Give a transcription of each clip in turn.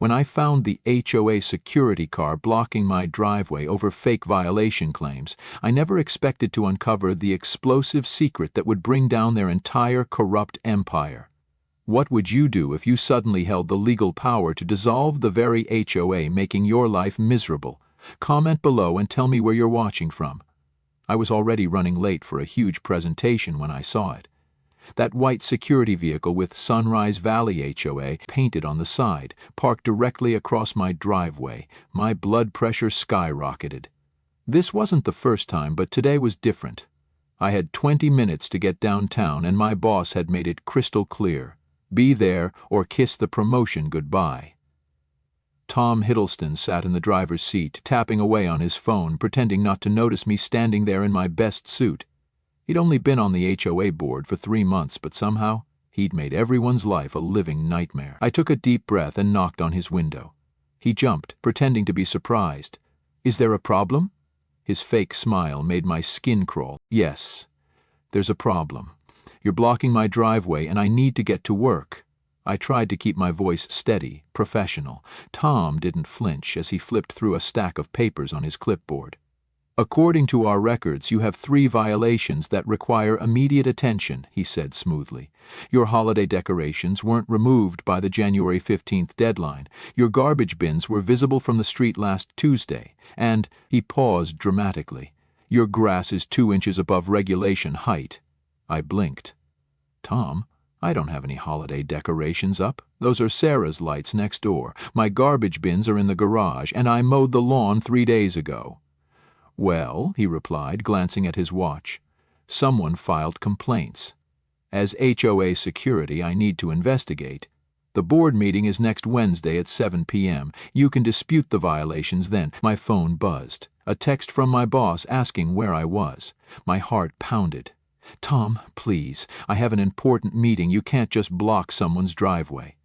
When I found the HOA security car blocking my driveway over fake violation claims, I never expected to uncover the explosive secret that would bring down their entire corrupt empire. What would you do if you suddenly held the legal power to dissolve the very HOA making your life miserable? Comment below and tell me where you're watching from. I was already running late for a huge presentation when I saw it. That white security vehicle with Sunrise Valley HOA painted on the side, parked directly across my driveway. My blood pressure skyrocketed. This wasn't the first time, but today was different. I had 20 minutes to get downtown, and my boss had made it crystal clear. Be there or kiss the promotion goodbye. Tom Hiddleston sat in the driver's seat, tapping away on his phone, pretending not to notice me standing there in my best suit. He'd only been on the HOA board for 3 months, but somehow he'd made everyone's life a living nightmare. I took a deep breath and knocked on his window. He jumped, pretending to be surprised. "Is there a problem?" His fake smile made my skin crawl. "Yes, there's a problem. You're blocking my driveway and I need to get to work." I tried to keep my voice steady, professional. Tom didn't flinch as he flipped through a stack of papers on his clipboard. "According to our records, you have 3 violations that require immediate attention," he said smoothly. "Your holiday decorations weren't removed by the January 15th deadline. Your garbage bins were visible from the street last Tuesday. And," he paused dramatically, "your grass is 2 inches above regulation height." I blinked. "Tom, I don't have any holiday decorations up. Those are Sarah's lights next door. My garbage bins are in the garage, and I mowed the lawn 3 days ago." "Well," he replied, glancing at his watch, "someone filed complaints. As HOA security, I need to investigate. The board meeting is next Wednesday at 7 p.m. You can dispute the violations then." My phone buzzed. A text from my boss asking where I was. My heart pounded. "Tom, please, I have an important meeting. You can't just block someone's driveway."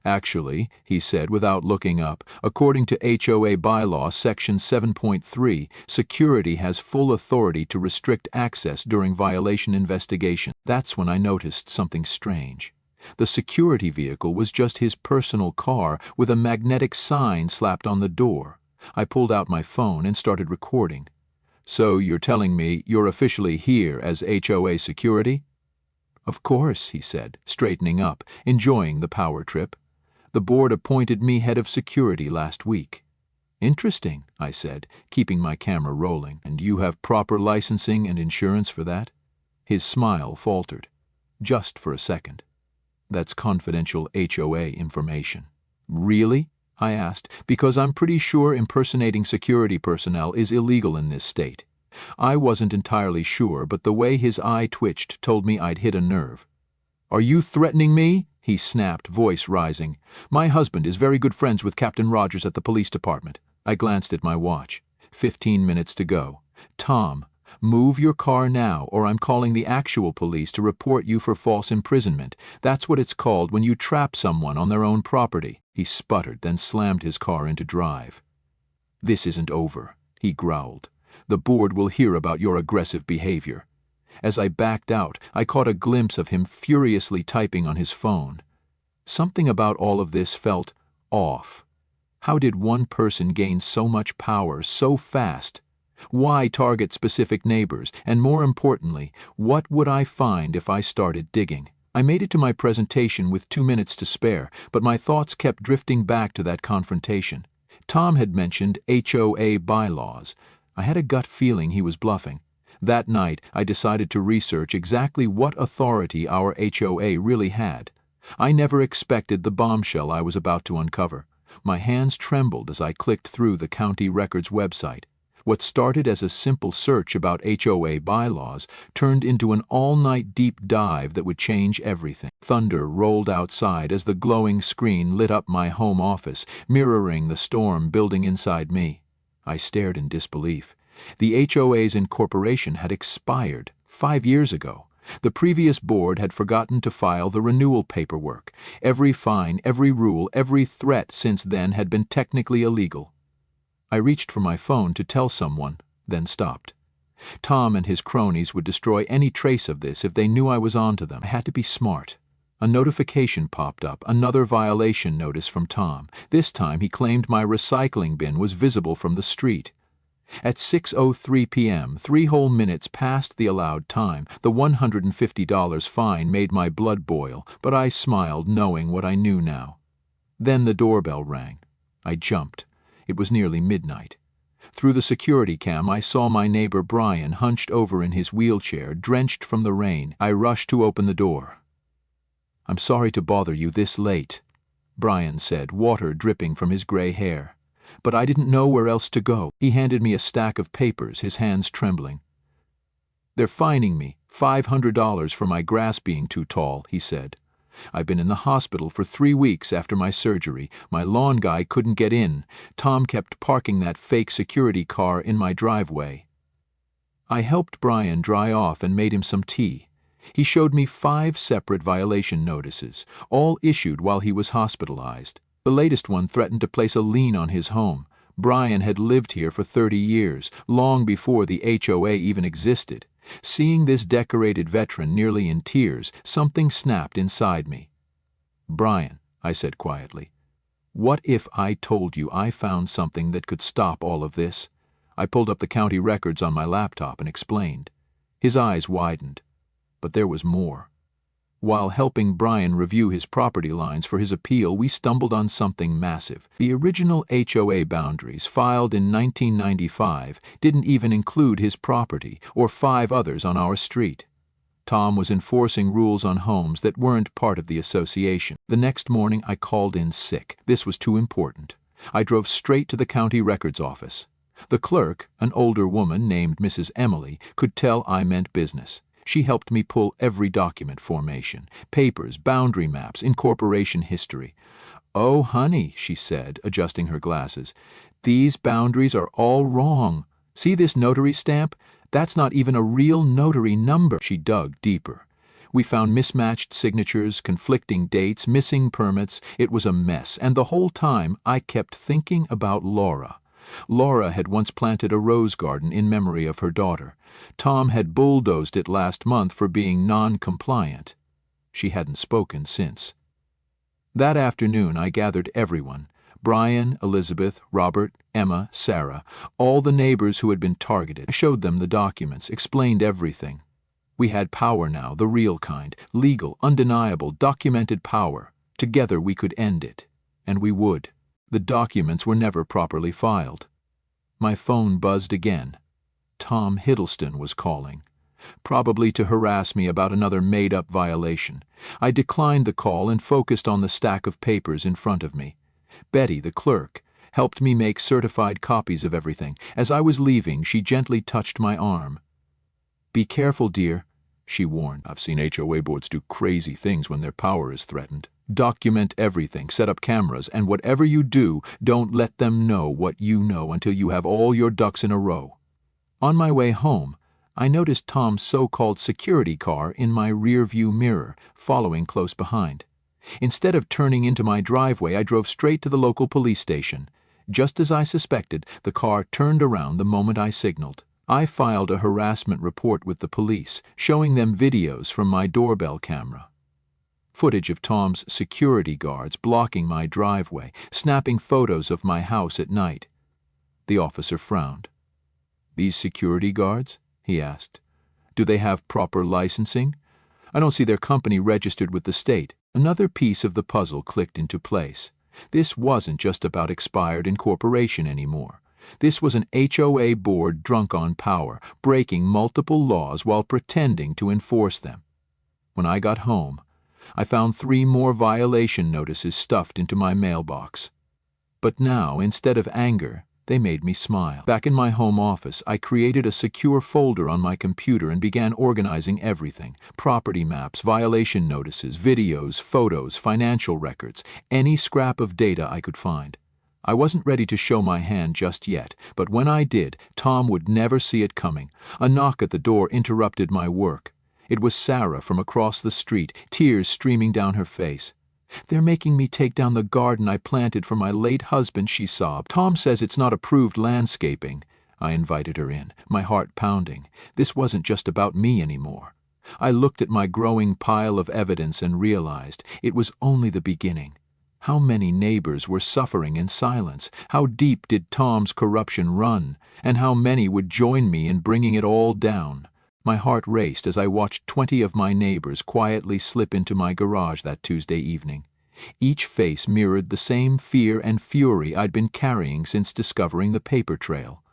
"Actually," he said without looking up, "according to HOA bylaw section 7.3, security has full authority to restrict access during violation investigation." That's when I noticed something strange. The security vehicle was just his personal car with a magnetic sign slapped on the door. I pulled out my phone and started recording. "So you're telling me you're officially here as HOA security?" "Of course," he said, straightening up, enjoying the power trip. "The board appointed me head of security last week." "Interesting," I said, keeping my camera rolling. "And you have proper licensing and insurance for that?" His smile faltered. "Just for a second. That's confidential HOA information." "Really?" I asked, "because I'm pretty sure impersonating security personnel is illegal in this state." I wasn't entirely sure, but the way his eye twitched told me I'd hit a nerve. "Are you threatening me?" he snapped, voice rising. "My husband is very good friends with Captain Rogers at the police department." I glanced at my watch. 15 minutes to go. "Tom, move your car now, or I'm calling the actual police to report you for false imprisonment. That's what it's called when you trap someone on their own property." He sputtered, then slammed his car into drive. "This isn't over," he growled. "The board will hear about your aggressive behavior." As I backed out, I caught a glimpse of him furiously typing on his phone. Something about all of this felt off. How did one person gain so much power so fast? Why target specific neighbors? And more importantly, what would I find if I started digging? I made it to my presentation with 2 minutes to spare, but my thoughts kept drifting back to that confrontation. Tom had mentioned HOA bylaws. I had a gut feeling he was bluffing. That night, I decided to research exactly what authority our HOA really had. I never expected the bombshell I was about to uncover. My hands trembled as I clicked through the county records website. What started as a simple search about HOA bylaws turned into an all-night deep dive that would change everything. Thunder rolled outside as the glowing screen lit up my home office, mirroring the storm building inside me. I stared in disbelief. The HOA's incorporation had expired 5 years ago. The previous board had forgotten to file the renewal paperwork. Every fine, every rule, every threat since then had been technically illegal. I reached for my phone to tell someone, then stopped. Tom and his cronies would destroy any trace of this if they knew I was onto them. I had to be smart. A notification popped up, another violation notice from Tom. This time he claimed my recycling bin was visible from the street. At 6:03 p.m., 3 whole minutes past the allowed time, the $150 fine made my blood boil, but I smiled knowing what I knew now. Then the doorbell rang. I jumped. It was nearly midnight. Through the security cam, I saw my neighbor Brian hunched over in his wheelchair, drenched from the rain. I rushed to open the door. "I'm sorry to bother you this late," Brian said, water dripping from his gray hair. "But I didn't know where else to go." He handed me a stack of papers, his hands trembling. "They're fining me $500 for my grass being too tall," he said. "I've been in the hospital for 3 weeks after my surgery. My lawn guy couldn't get in. Tom kept parking that fake security car in my driveway." I helped Brian dry off and made him some tea. He showed me 5 separate violation notices, all issued while he was hospitalized. The latest one threatened to place a lien on his home. Brian had lived here for 30 years, long before the HOA even existed. Seeing this decorated veteran nearly in tears, something snapped inside me. "Brian," I said quietly, "what if I told you I found something that could stop all of this?" I pulled up the county records on my laptop and explained. His eyes widened. But there was more. While helping Brian review his property lines for his appeal, we stumbled on something massive. The original HOA boundaries, filed in 1995, didn't even include his property or 5 others on our street. Tom was enforcing rules on homes that weren't part of the association. The next morning I called in sick. This was too important. I drove straight to the county records office. The clerk, an older woman named Mrs. Emily, could tell I meant business. She helped me pull every document formation, papers, boundary maps, incorporation history. "Oh, honey," she said, adjusting her glasses, "these boundaries are all wrong. See this notary stamp? That's not even a real notary number." She dug deeper. We found mismatched signatures, conflicting dates, missing permits. It was a mess, and the whole time I kept thinking about Laura. Laura had once planted a rose garden in memory of her daughter. Tom had bulldozed it last month for being non-compliant. She hadn't spoken since. That afternoon I gathered everyone: Brian, Elizabeth, Robert, Emma, Sarah, all the neighbors who had been targeted. I showed them the documents, explained everything. We had power now, the real kind, legal, undeniable, documented power. Together we could end it. And we would. The documents were never properly filed. My phone buzzed again. Tom Hiddleston was calling, probably to harass me about another made-up violation. I declined the call and focused on the stack of papers in front of me. Betty, the clerk, helped me make certified copies of everything. As I was leaving, she gently touched my arm. "Be careful, dear," she warned. "I've seen HOA boards do crazy things when their power is threatened. Document everything, set up cameras, and whatever you do, don't let them know what you know until you have all your ducks in a row." On my way home, I noticed Tom's so-called security car in my rear-view mirror, following close behind. Instead of turning into my driveway, I drove straight to the local police station. Just as I suspected, the car turned around the moment I signaled. I filed a harassment report with the police, showing them videos from my doorbell camera. Footage of Tom's security guards blocking my driveway, snapping photos of my house at night. The officer frowned. "These security guards?" he asked. "Do they have proper licensing? I don't see their company registered with the state." Another piece of the puzzle clicked into place. This wasn't just about expired incorporation anymore. This was an HOA board drunk on power, breaking multiple laws while pretending to enforce them. When I got home, I found 3 more violation notices stuffed into my mailbox. But now, instead of anger, they made me smile. Back in my home office, I created a secure folder on my computer and began organizing everything: property maps, violation notices, videos, photos, financial records, any scrap of data I could find. I wasn't ready to show my hand just yet, but when I did, Tom would never see it coming. A knock at the door interrupted my work. It was Sarah from across the street, tears streaming down her face. "They're making me take down the garden I planted for my late husband," she sobbed. "Tom says it's not approved landscaping." I invited her in, my heart pounding. This wasn't just about me anymore. I looked at my growing pile of evidence and realized it was only the beginning. How many neighbors were suffering in silence? How deep did Tom's corruption run? And how many would join me in bringing it all down? My heart raced as I watched 20 of my neighbors quietly slip into my garage that Tuesday evening. Each face mirrored the same fear and fury I'd been carrying since discovering the paper trail.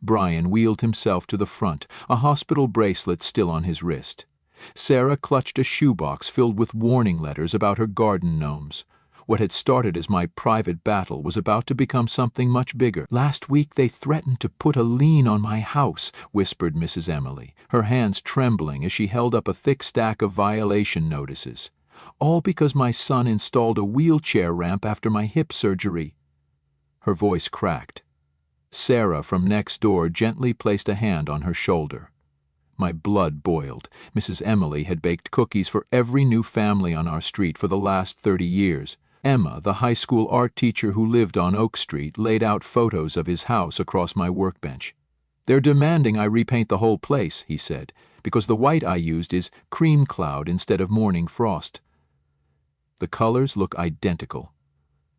Brian wheeled himself to the front, a hospital bracelet still on his wrist. Sarah clutched a shoebox filled with warning letters about her garden gnomes. What had started as my private battle was about to become something much bigger. "Last week they threatened to put a lien on my house," whispered Mrs. Emily, her hands trembling as she held up a thick stack of violation notices. "All because my son installed a wheelchair ramp after my hip surgery." Her voice cracked. Sarah from next door gently placed a hand on her shoulder. My blood boiled. Mrs. Emily had baked cookies for every new family on our street for the last 30 years. Emma, the high school art teacher who lived on Oak Street, laid out photos of his house across my workbench. "They're demanding I repaint the whole place," he said, "because the white I used is cream cloud instead of morning frost." The colors look identical.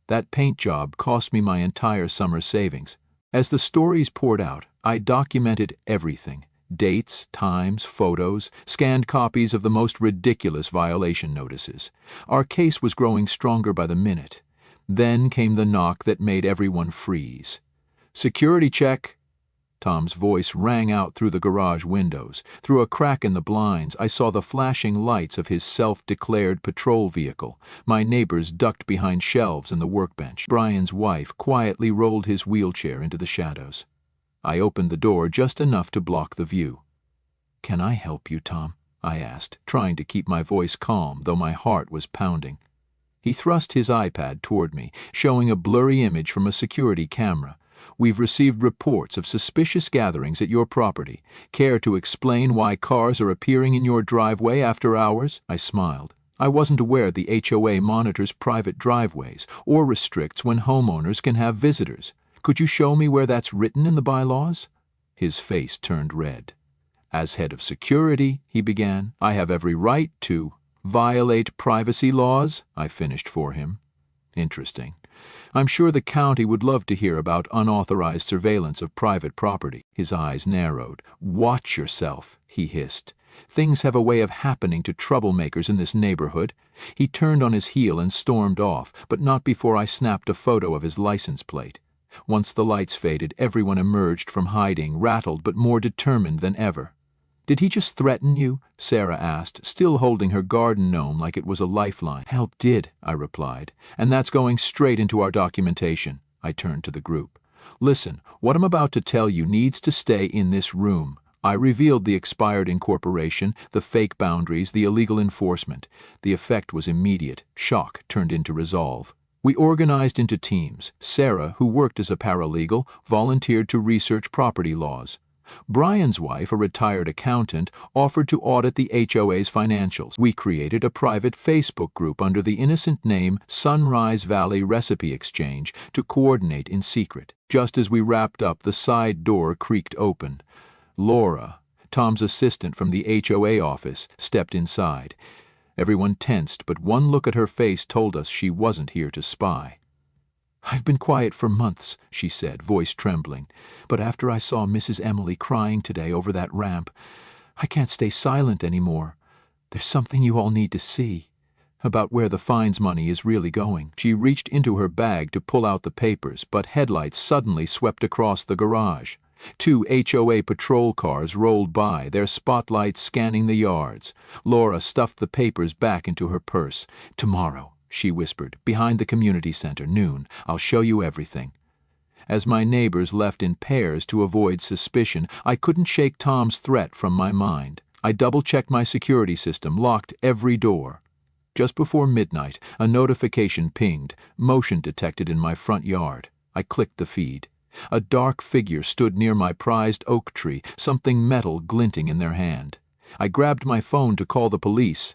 That paint job cost me my entire summer savings. As the stories poured out, I documented everything. Dates, times, photos, scanned copies of the most ridiculous violation notices. Our case was growing stronger by the minute. Then came the knock that made everyone freeze. "Security check!" Tom's voice rang out through the garage windows. Through a crack in the blinds, I saw the flashing lights of his self-declared patrol vehicle. My neighbors ducked behind shelves in the workbench. Brian's wife quietly rolled his wheelchair into the shadows. I opened the door just enough to block the view. "Can I help you, Tom?" I asked, trying to keep my voice calm, though my heart was pounding. He thrust his iPad toward me, showing a blurry image from a security camera. "We've received reports of suspicious gatherings at your property. Care to explain why cars are appearing in your driveway after hours?" I smiled. I wasn't aware the HOA monitors private driveways or restricts when homeowners can have visitors. "Could you show me where that's written in the bylaws?" His face turned red. "As head of security," he began, "I have every right to violate privacy laws," I finished for him. Interesting. I'm sure the county would love to hear about unauthorized surveillance of private property. His eyes narrowed. "Watch yourself," he hissed. "Things have a way of happening to troublemakers in this neighborhood." He turned on his heel and stormed off, but not before I snapped a photo of his license plate. Once the lights faded, everyone emerged from hiding, rattled but more determined than ever. "Did he just threaten you?" Sarah asked, still holding her garden gnome like it was a lifeline. "Help did," I replied, "and that's going straight into our documentation." I turned to the group. "Listen, what I'm about to tell you needs to stay in this room." I revealed the expired incorporation, the fake boundaries, the illegal enforcement. The effect was immediate. Shock turned into resolve. We organized into teams. Sarah, who worked as a paralegal, volunteered to research property laws. Brian's wife, a retired accountant, offered to audit the HOA's financials. We created a private Facebook group under the innocent name Sunrise Valley Recipe Exchange to coordinate in secret. Just as we wrapped up, the side door creaked open. Laura, Tom's assistant from the HOA office, stepped inside. Everyone tensed, but one look at her face told us she wasn't here to spy. "I've been quiet for months," she said, voice trembling, "but after I saw Mrs. Emily crying today over that ramp, I can't stay silent anymore. There's something you all need to see about where the fines money is really going." She reached into her bag to pull out the papers, but headlights suddenly swept across the garage. 2 HOA patrol cars rolled by, their spotlights scanning the yards. Laura stuffed the papers back into her purse. "Tomorrow," she whispered, "behind the community center, noon. I'll show you everything." As my neighbors left in pairs to avoid suspicion, I couldn't shake Tom's threat from my mind. I double-checked my security system, locked every door. Just before midnight, a notification pinged, motion detected in my front yard. I clicked the feed. A dark figure stood near my prized oak tree, something metal glinting in their hand. I grabbed my phone to call the police,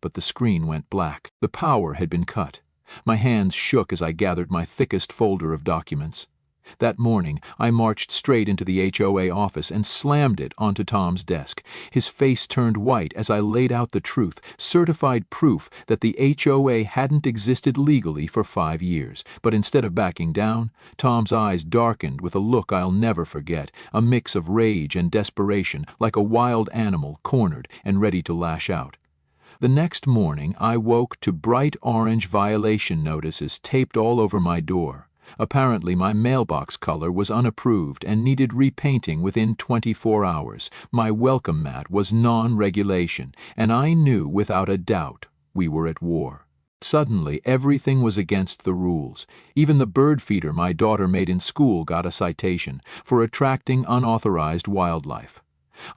but the screen went black. The power had been cut. My hands shook as I gathered my thickest folder of documents. That morning, I marched straight into the HOA office and slammed it onto Tom's desk. His face turned white as I laid out the truth, certified proof that the HOA hadn't existed legally for 5 years. But instead of backing down, Tom's eyes darkened with a look I'll never forget, a mix of rage and desperation, like a wild animal cornered and ready to lash out. The next morning, I woke to bright orange violation notices taped all over my door. Apparently, my mailbox color was unapproved and needed repainting within 24 hours. My welcome mat was non-regulation, and I knew without a doubt we were at war. Suddenly, everything was against the rules. Even the bird feeder my daughter made in school got a citation for attracting unauthorized wildlife.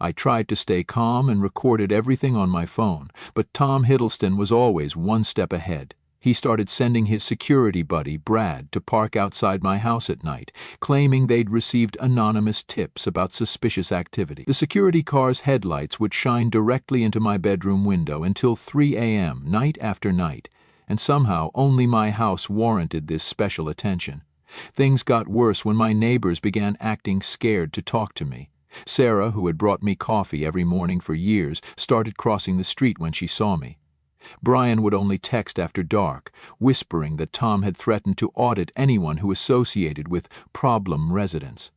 I tried to stay calm and recorded everything on my phone, but Tom Hiddleston was always one step ahead. He started sending his security buddy, Brad, to park outside my house at night, claiming they'd received anonymous tips about suspicious activity. The security car's headlights would shine directly into my bedroom window until 3 a.m., night after night, and somehow only my house warranted this special attention. Things got worse when my neighbors began acting scared to talk to me. Sarah, who had brought me coffee every morning for years, started crossing the street when she saw me. Brian would only text after dark, whispering that Tom had threatened to audit anyone who associated with problem residents.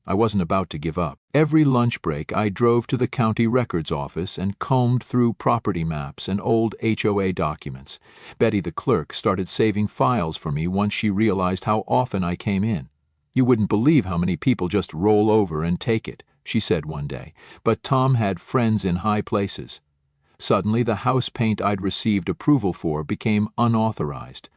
I wasn't about to give up. Every lunch break, I drove to the county records office and combed through property maps and old HOA documents. Betty, the clerk, started saving files for me once she realized how often I came in. "You wouldn't believe how many people just roll over and take it," she said one day, but Tom had friends in high places. Suddenly, the house paint I'd received approval for became unauthorized.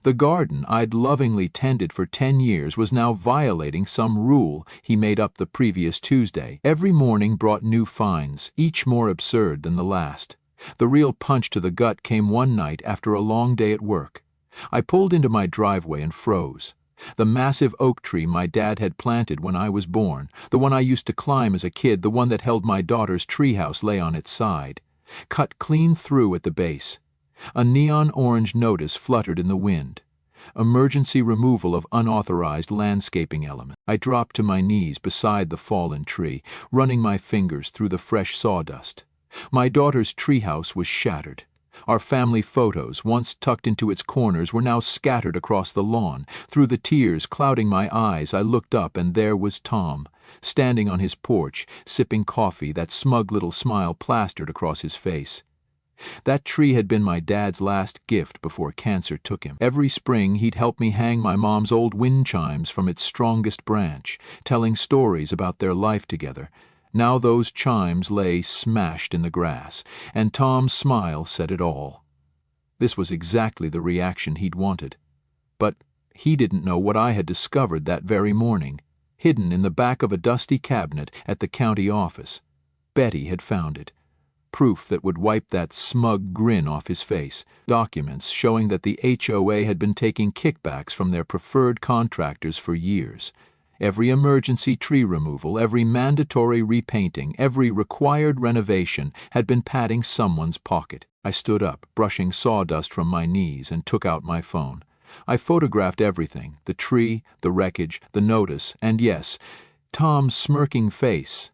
The garden I'd lovingly tended for 10 years was now violating some rule he made up the previous Tuesday. Every morning brought new fines, each more absurd than the last. The real punch to the gut came one night after a long day at work. I pulled into my driveway and froze. The massive oak tree my dad had planted when I was born, the one I used to climb as a kid, the one that held my daughter's treehouse, lay on its side, cut clean through at the base. A neon orange notice fluttered in the wind. Emergency removal of unauthorized landscaping element. I dropped to my knees beside the fallen tree, running my fingers through the fresh sawdust. My daughter's treehouse was shattered. Our family photos, once tucked into its corners, were now scattered across the lawn. Through the tears clouding my eyes, I looked up, and there was Tom, standing on his porch, sipping coffee, that smug little smile plastered across his face. That tree had been my dad's last gift before cancer took him. Every spring he'd help me hang my mom's old wind chimes from its strongest branch, telling stories about their life together. Now those chimes lay smashed in the grass, and Tom's smile said it all. This was exactly the reaction he'd wanted. But he didn't know what I had discovered that very morning, hidden in the back of a dusty cabinet at the county office. Betty had found it. Proof that would wipe that smug grin off his face. Documents showing that the HOA had been taking kickbacks from their preferred contractors for years. Every emergency tree removal, every mandatory repainting, every required renovation had been padding someone's pocket. I stood up, brushing sawdust from my knees, and took out my phone. I photographed everything: the tree, the wreckage, the notice, and yes, Tom's smirking face.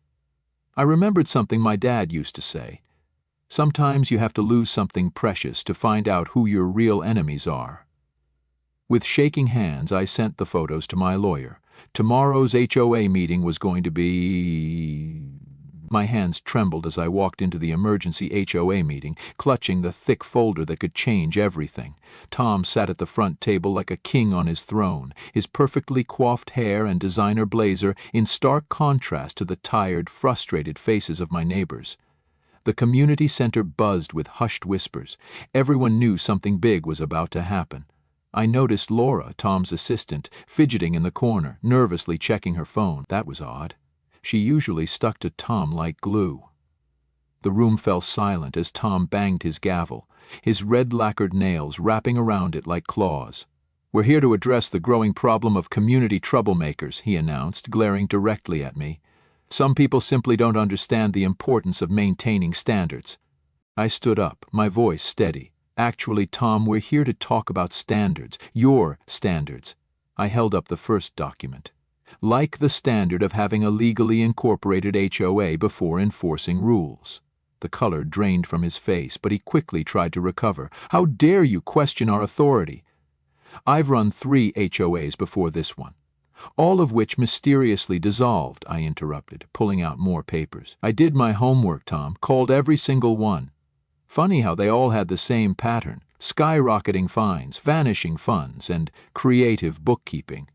I remembered something my dad used to say. Sometimes you have to lose something precious to find out who your real enemies are. With shaking hands, I sent the photos to my lawyer. Tomorrow's HOA meeting was going to be... My hands trembled as I walked into the emergency HOA meeting, clutching the thick folder that could change everything. Tom sat at the front table like a king on his throne, his perfectly coiffed hair and designer blazer in stark contrast to the tired, frustrated faces of my neighbors. The community center buzzed with hushed whispers. Everyone knew something big was about to happen. I noticed Laura, Tom's assistant, fidgeting in the corner, nervously checking her phone. That was odd. She usually stuck to Tom like glue. The room fell silent as Tom banged his gavel, his red lacquered nails wrapping around it like claws. "We're here to address the growing problem of community troublemakers," he announced, glaring directly at me. "Some people simply don't understand the importance of maintaining standards." I stood up, my voice steady. "Actually, Tom, we're here to talk about standards, your standards." I held up the first document. like the standard of having a legally incorporated HOA before enforcing rules. The color drained from his face, but he quickly tried to recover. "How dare you question our authority?" "I've run 3 HOAs before this one, all of which mysteriously dissolved," I interrupted, pulling out more papers. "I did my homework, Tom, called every single one. Funny how they all had the same pattern: skyrocketing fines, vanishing funds, and creative bookkeeping."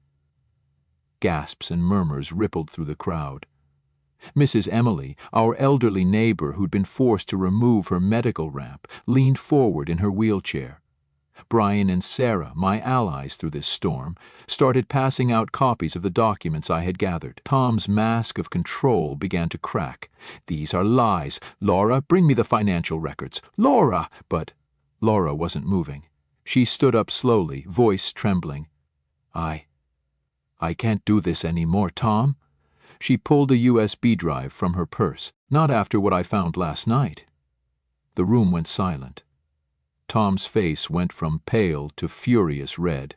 Gasps and murmurs rippled through the crowd. Mrs. Emily, our elderly neighbor who'd been forced to remove her medical ramp, leaned forward in her wheelchair. Brian and Sarah, my allies through this storm, started passing out copies of the documents I had gathered. Tom's mask of control began to crack. "These are lies. Laura, bring me the financial records. Laura!" But Laura wasn't moving. She stood up slowly, voice trembling. I can't do this anymore, Tom." She pulled a USB drive from her purse. "Not after what I found last night." The room went silent. Tom's face went from pale to furious red.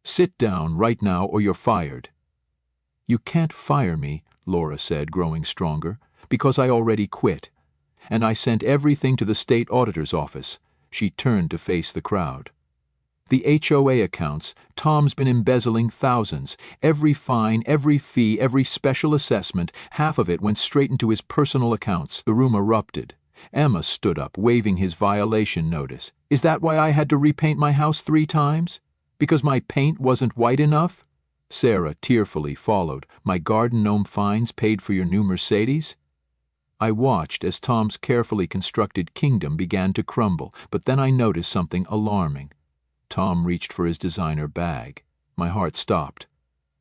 "Sit down right now or you're fired." "You can't fire me," Laura said, growing stronger, "because I already quit. And I sent everything to the state auditor's office." She turned to face the crowd. "The HOA accounts, Tom's been embezzling thousands. Every fine, every fee, every special assessment, half of it went straight into his personal accounts." The room erupted. Emma stood up, waving his violation notice. "Is that why I had to repaint my house 3 times? Because my paint wasn't white enough?" Sarah tearfully followed. "My garden gnome fines paid for your new Mercedes?" I watched as Tom's carefully constructed kingdom began to crumble, but then I noticed something alarming. Tom reached for his designer bag. My heart stopped.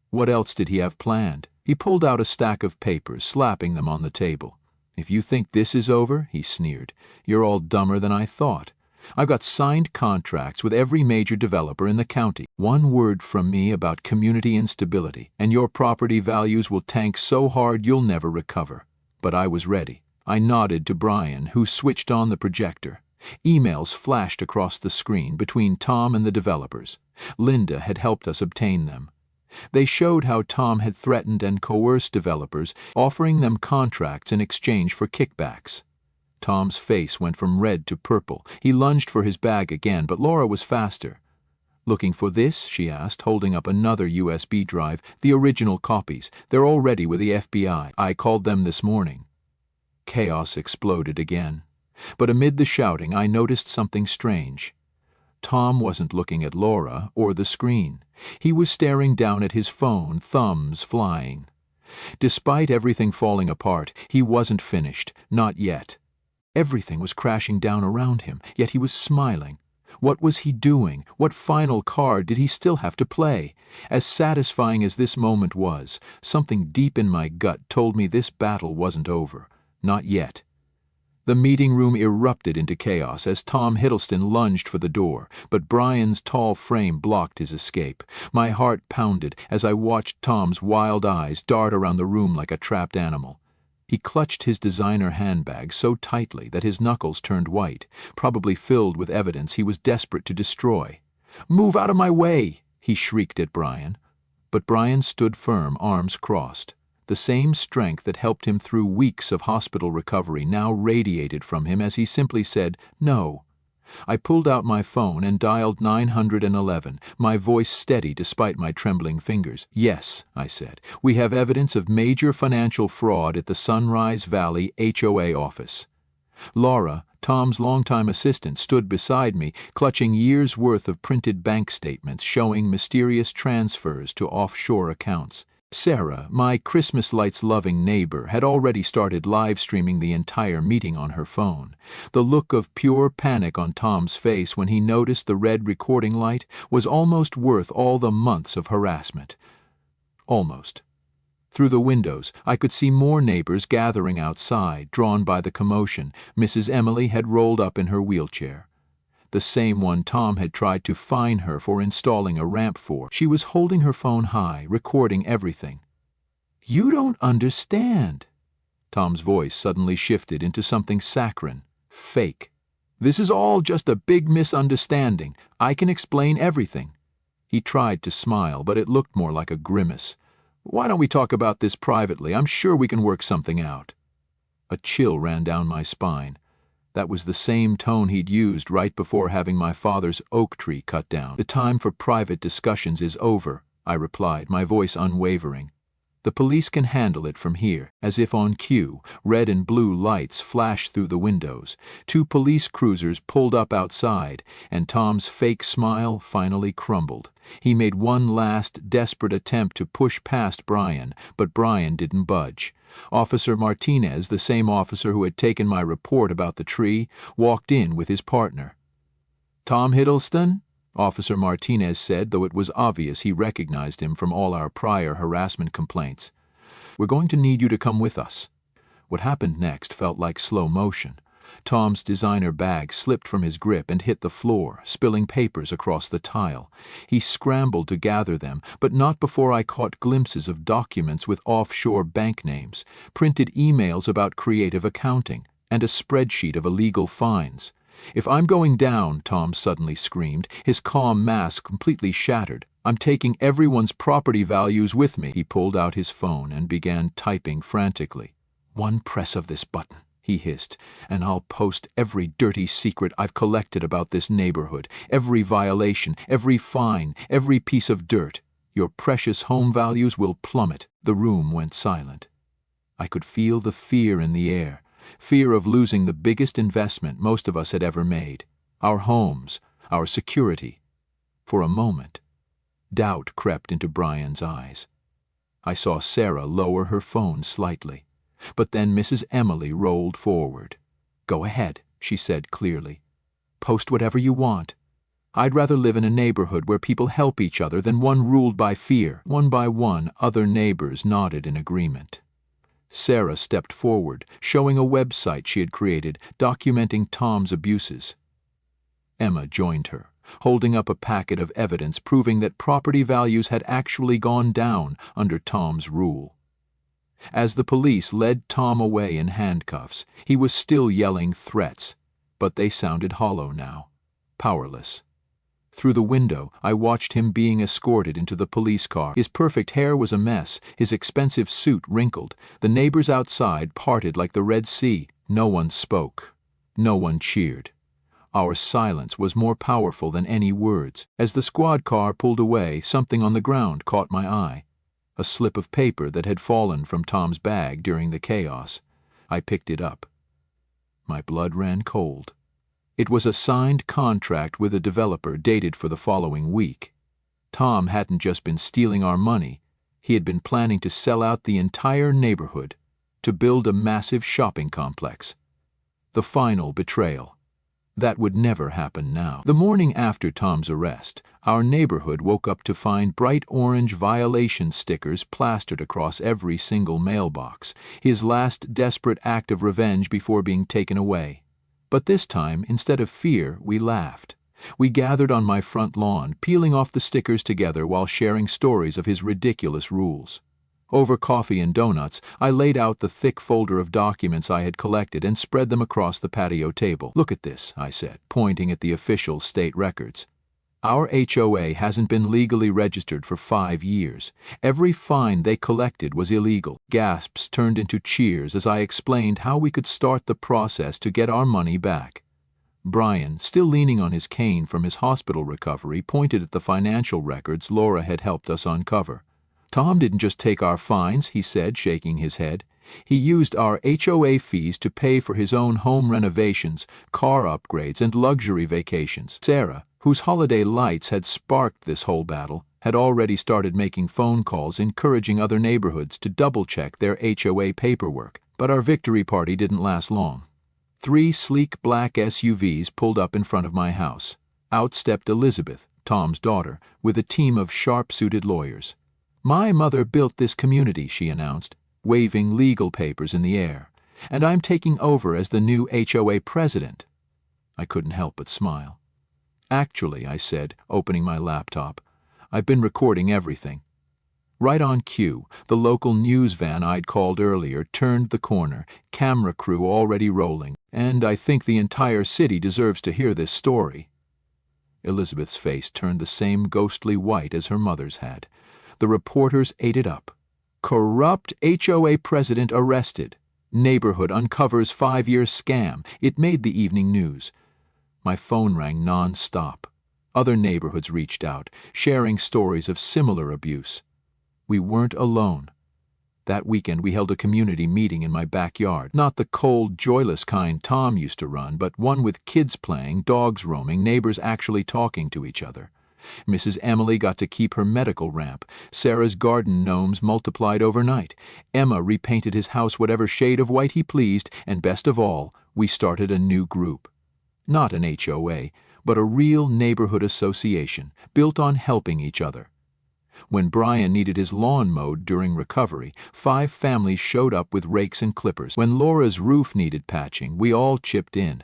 What else did he have planned? He pulled out a stack of papers, slapping them on the table. "If you think this is over," he sneered, "you're all dumber than I thought. I've got signed contracts with every major developer in the county. One word from me about community instability, and your property values will tank so hard you'll never recover." But I was ready. I nodded to Brian, who switched on the projector. Emails flashed across the screen between Tom and the developers. Linda had helped us obtain them. They showed how Tom had threatened and coerced developers, offering them contracts in exchange for kickbacks. Tom's face went from red to purple. He lunged for his bag again, but Laura was faster. "Looking for this?" she asked, holding up another USB drive. "The original copies. They're already with the FBI. I called them this morning." Chaos exploded again. But amid the shouting, I noticed something strange. Tom wasn't looking at Laura or the screen. He was staring down at his phone, thumbs flying. Despite everything falling apart, he wasn't finished, not yet. Everything was crashing down around him, yet he was smiling. What was he doing? What final card did he still have to play? As satisfying as this moment was, something deep in my gut told me this battle wasn't over. Not yet. The meeting room erupted into chaos as Tom Hiddleston lunged for the door, but Brian's tall frame blocked his escape. My heart pounded as I watched Tom's wild eyes dart around the room like a trapped animal. He clutched his designer handbag so tightly that his knuckles turned white, probably filled with evidence he was desperate to destroy. "Move out of my way!" he shrieked at Brian. But Brian stood firm, arms crossed. The same strength that helped him through weeks of hospital recovery now radiated from him as he simply said, "No." I pulled out my phone and dialed 911, my voice steady despite my trembling fingers. "Yes," I said, "we have evidence of major financial fraud at the Sunrise Valley HOA office." Laura, Tom's longtime assistant, stood beside me, clutching years' worth of printed bank statements showing mysterious transfers to offshore accounts. Sarah, my Christmas lights-loving neighbor, had already started live-streaming the entire meeting on her phone. The look of pure panic on Tom's face when he noticed the red recording light was almost worth all the months of harassment. Almost. Through the windows, I could see more neighbors gathering outside, drawn by the commotion. Mrs. Emily had rolled up in her wheelchair. The same one Tom had tried to fine her for installing a ramp for. She was holding her phone high, recording everything. "You don't understand." Tom's voice suddenly shifted into something saccharine, fake. "This is all just a big misunderstanding. I can explain everything." He tried to smile, but it looked more like a grimace. Why don't we talk about this privately? I'm sure we can work something out." A chill ran down my spine. That was the same tone he'd used right before having my father's oak tree cut down. "The time for private discussions is over," I replied, my voice unwavering. "The police can handle it from here." As if on cue, red and blue lights flashed through the windows. 2 police cruisers pulled up outside, and Tom's fake smile finally crumbled. He made one last, desperate attempt to push past Brian, but Brian didn't budge. Officer Martinez, the same officer who had taken my report about the tree, walked in with his partner. "Tom Hiddleston?" Officer Martinez said, though it was obvious he recognized him from all our prior harassment complaints. "We're going to need you to come with us." What happened next felt like slow motion. Tom's designer bag slipped from his grip and hit the floor, spilling papers across the tile. He scrambled to gather them, but not before I caught glimpses of documents with offshore bank names, printed emails about creative accounting, and a spreadsheet of illegal fines. "If I'm going down," Tom suddenly screamed, his calm mask completely shattered, "I'm taking everyone's property values with me." He pulled out his phone and began typing frantically. "One press of this button," he hissed, "and I'll post every dirty secret I've collected about this neighborhood, every violation, every fine, every piece of dirt. Your precious home values will plummet." The room went silent. I could feel the fear in the air. Fear of losing the biggest investment most of us had ever made. Our homes, our security. For a moment, doubt crept into Brian's eyes. I saw Sarah lower her phone slightly. But then Mrs. Emily rolled forward. "Go ahead," she said clearly. "Post whatever you want. I'd rather live in a neighborhood where people help each other than one ruled by fear." One by one, other neighbors nodded in agreement. Sarah stepped forward, showing a website she had created, documenting Tom's abuses. Emma joined her, holding up a packet of evidence proving that property values had actually gone down under Tom's rule. As the police led Tom away in handcuffs, he was still yelling threats, but they sounded hollow now, powerless. Through the window, I watched him being escorted into the police car. His perfect hair was a mess, his expensive suit wrinkled. The neighbors outside parted like the Red Sea. No one spoke. No one cheered. Our silence was more powerful than any words. As the squad car pulled away, something on the ground caught my eye. A slip of paper that had fallen from Tom's bag during the chaos. I picked it up. My blood ran cold. It was a signed contract with a developer dated for the following week. Tom hadn't just been stealing our money, he had been planning to sell out the entire neighborhood, to build a massive shopping complex. The final betrayal. That would never happen now. The morning after Tom's arrest, our neighborhood woke up to find bright orange violation stickers plastered across every single mailbox, his last desperate act of revenge before being taken away. But this time, instead of fear, we laughed. We gathered on my front lawn, peeling off the stickers together while sharing stories of his ridiculous rules. Over coffee and donuts, I laid out the thick folder of documents I had collected and spread them across the patio table. "Look at this," I said, pointing at the official state records. "Our HOA hasn't been legally registered for 5 years. Every fine they collected was illegal." Gasps turned into cheers as I explained how we could start the process to get our money back. Brian, still leaning on his cane from his hospital recovery, pointed at the financial records Laura had helped us uncover. "Tom didn't just take our fines," he said, shaking his head. "He used our HOA fees to pay for his own home renovations, car upgrades, and luxury vacations." Sarah, whose holiday lights had sparked this whole battle, had already started making phone calls encouraging other neighborhoods to double-check their HOA paperwork. But our victory party didn't last long. 3 sleek black SUVs pulled up in front of my house. Out stepped Elizabeth, Tom's daughter, with a team of sharp-suited lawyers. "My mother built this community," she announced, waving legal papers in the air, "and I'm taking over as the new HOA president." I couldn't help but smile. "Actually," I said, opening my laptop, "I've been recording everything." Right on cue, the local news van I'd called earlier turned the corner, camera crew already rolling, and I think the entire city deserves to hear this story. Elizabeth's face turned the same ghostly white as her mother's had. The reporters ate it up. Corrupt HOA president arrested. Neighborhood uncovers 5-year scam. It made the evening news. My phone rang non-stop. Other neighborhoods reached out, sharing stories of similar abuse. We weren't alone. That weekend we held a community meeting in my backyard. Not the cold, joyless kind Tom used to run, but one with kids playing, dogs roaming, neighbors actually talking to each other. Mrs. Emily got to keep her medical ramp. Sarah's garden gnomes multiplied overnight. Emma repainted his house whatever shade of white he pleased, and best of all, we started a new group. Not an HOA, but a real neighborhood association, built on helping each other. When Brian needed his lawn mowed during recovery, 5 families showed up with rakes and clippers. When Laura's roof needed patching, we all chipped in.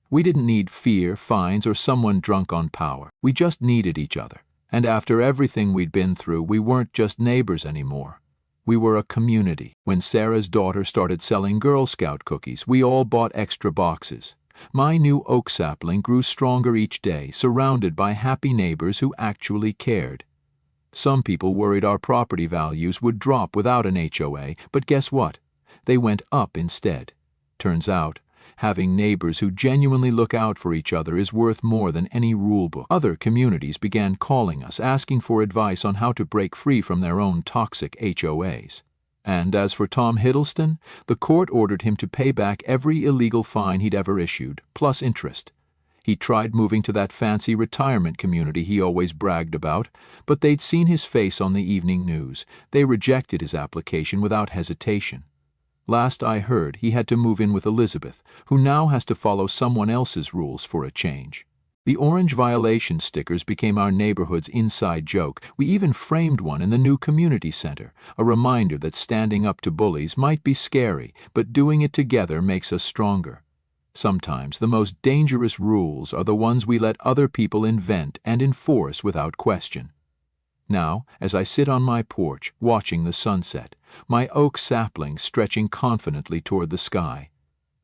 We didn't need fear, fines, or someone drunk on power. We just needed each other. And after everything we'd been through, we weren't just neighbors anymore. We were a community. When Sarah's daughter started selling Girl Scout cookies, we all bought extra boxes. My new oak sapling grew stronger each day, surrounded by happy neighbors who actually cared. Some people worried our property values would drop without an HOA, but guess what? They went up instead. Turns out, having neighbors who genuinely look out for each other is worth more than any rulebook. Other communities began calling us, asking for advice on how to break free from their own toxic HOAs. And as for Tom Hiddleston, the court ordered him to pay back every illegal fine he'd ever issued, plus interest. He tried moving to that fancy retirement community he always bragged about, but they'd seen his face on the evening news. They rejected his application without hesitation. Last I heard, he had to move in with Elizabeth, who now has to follow someone else's rules for a change. The orange violation stickers became our neighborhood's inside joke. We even framed one in the new community center, a reminder that standing up to bullies might be scary, but doing it together makes us stronger. Sometimes the most dangerous rules are the ones we let other people invent and enforce without question. Now, as I sit on my porch, watching the sunset, my oak sapling stretching confidently toward the sky,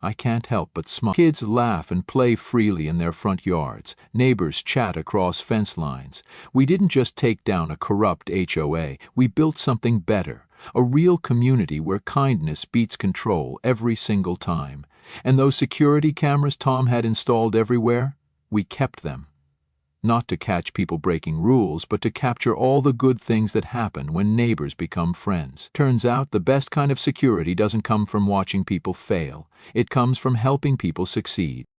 I can't help but smile. Kids laugh and play freely in their front yards. Neighbors chat across fence lines. We didn't just take down a corrupt HOA, we built something better, a real community where kindness beats control every single time. And those security cameras Tom had installed everywhere, we kept them. Not to catch people breaking rules, but to capture all the good things that happen when neighbors become friends. Turns out the best kind of security doesn't come from watching people fail. It comes from helping people succeed.